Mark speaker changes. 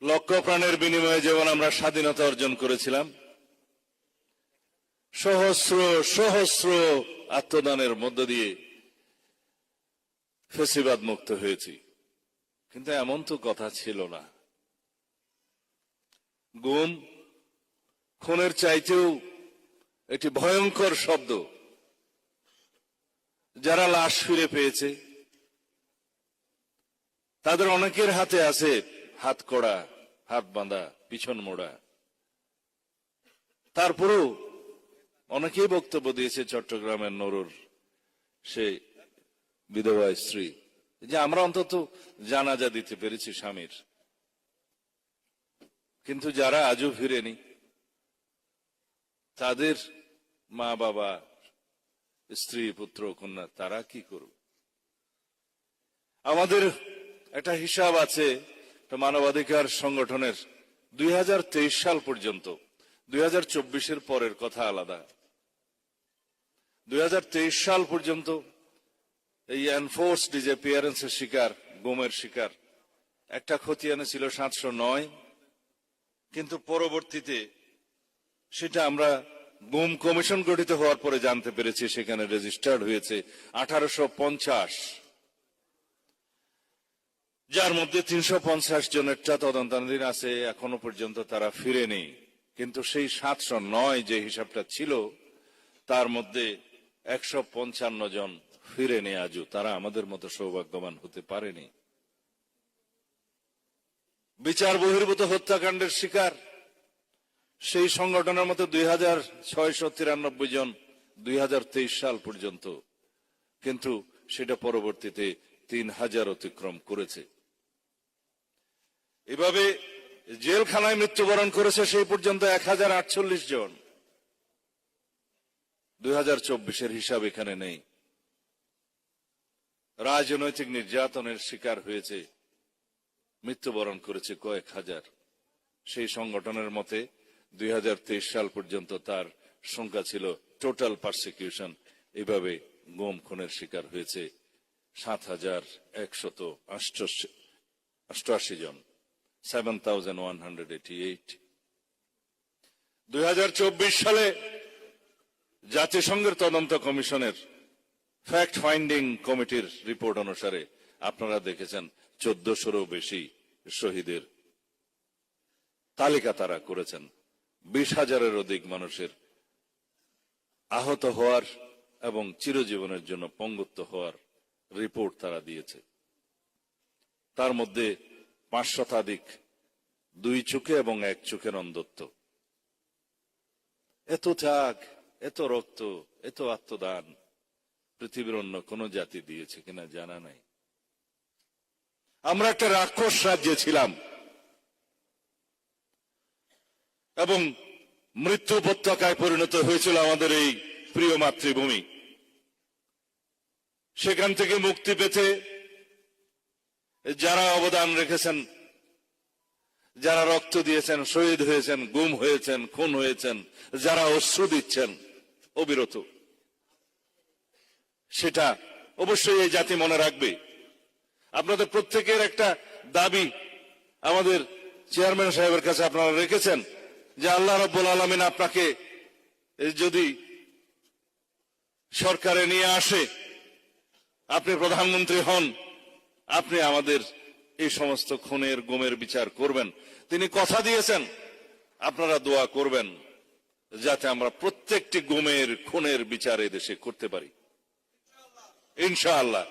Speaker 1: লক্ষ প্রাণের বিনিময়ে যেমন আমরা স্বাধীনতা অর্জন করেছিলাম, সহস্র সহস্র আত্মদানের মধ্য দিয়ে ফ্যাসিবাদ মুক্ত হয়েছি। কিন্তু এমন তো কথা ছিল না। গুম খুনের চাইতেও একটি ভয়ঙ্কর শব্দ। যারা লাশ ফিরে পেয়েছে তাদের অনেকের হাতে আছে হাত কড়া, হাত বাঁধা, পিছন মোড়া। তারপরেও অনেকেই বক্তব্য দিয়েছে, চট্টগ্রামের নরুর সে বিধবা স্ত্রী, যে আমরা অন্তত জানাজা দিতে পেরেছি স্বামীর। কিন্তু যারা আজও ফিরেনি তাদের মা বাবা, স্ত্রী, পুত্র, কন্যা, তারা কি করবে? আমাদের একটা হিসাব আছে মানবাধিকার সংগঠনের, 2023 সাল পর্যন্ত, 2024-এর পরের কথা আলাদা। 2023 সাল পর্যন্ত এই এনফোর্স ডিসঅ্যাপিয়ারেন্সের শিকার, গুমের শিকার একটা খতিয়ানে ছিল 709, কিন্তু পরবর্তীতে সেটা আমরা গুম কমিশন গঠিত হওয়ার পরে জানতে পেরেছি সেখানে রেজিস্টার্ড হয়েছে 1850, যার মধ্যে 350 জনেরটা তদন্তাধীন আছে, এখনো পর্যন্ত তারা ফিরেনি। কিন্তু সেই 709 যে হিসাবটা ছিল তার মধ্যে 155 জন ফিরেনি আজও। তারা আমাদের মতো সৌভাগ্যবান হতে পারেনি। বিচার বহির্ভূত হত্যাকাণ্ডের শিকার সেই সংগঠনের মতো 2693 জন 2023 সাল পর্যন্ত, কিন্তু সেটা পরবর্তীতে 3000 অতিক্রম করেছে। এভাবে জেলখানায় মৃত্যুবরণ করেছে সেই পর্যন্ত 1048 জন। 2024-এর হিসাব এখানে নেই। রাজনৈতিক নির্যাতনের শিকার হয়েছে, মৃত্যুবরণ করেছে কয়েক হাজার। সেই সংগঠনের মতে 2023 সাল পর্যন্ত তার সংখ্যা ছিল টোটাল পারসিকিউশন, এভাবে গুম খুনের শিকার হয়েছে 7188 জন, 7188। 2024 সালে জাতিসংঘের তদন্ত কমিশনের ফ্যাক্ট ফাইন্ডিং কমিটির রিপোর্ট অনুসারে আপনারা দেখেছেন 1400-রও বেশি শহীদের তালিকা তারা করেছেন। 20,000-এর অধিক মানুষের আহত হওয়ার এবং চিরজীবনের জন্য পঙ্গুত্ব হওয়ার রিপোর্ট তারা দিয়েছে। তার মধ্যে 5 শতাধিক 2 চোখে এবং 1 চোখের অন্ধত্ব। এত ত্যাগ, এত রক্ত, এত আত্মদান পৃথিবীর অন্য কোন জাতি দিয়েছে কিনা জানা নাই। আমরা একটা রাক্ষস রাজ্যে ছিলাম এবং মৃত্যু উপত্যকায় পরিণত হয়েছিল আমাদের এই প্রিয় মাতৃভূমি। সেখান থেকে মুক্তি পেতে যারা অবদান রেখেছেন, যারা রক্ত দিয়েছেন, শহীদ হয়েছেন, গুম হয়েছেন, খুন হয়েছেন, যারা অশ্রু দিচ্ছেন অবিরত, সেটা অবশ্যই এই জাতি মনে রাখবে। আপনাদের প্রত্যেকের একটা দাবি আমাদের চেয়ারম্যান সাহেবের কাছে আপনারা রেখেছেন যে আল্লাহ রাব্বুল আলামিন আপনাকে যদি সরকারে নিয়ে আসে, আপনি প্রধানমন্ত্রী হন, আপনি আমাদের এই সমস্ত খুনের গুমের বিচার করবেন। তিনি কথা দিয়েছেন, আপনারা দোয়া করবেন যাতে আমরা প্রত্যেকটি গুমের খুনের বিচার এদেশে করতে পারি ইনশাআল্লাহ।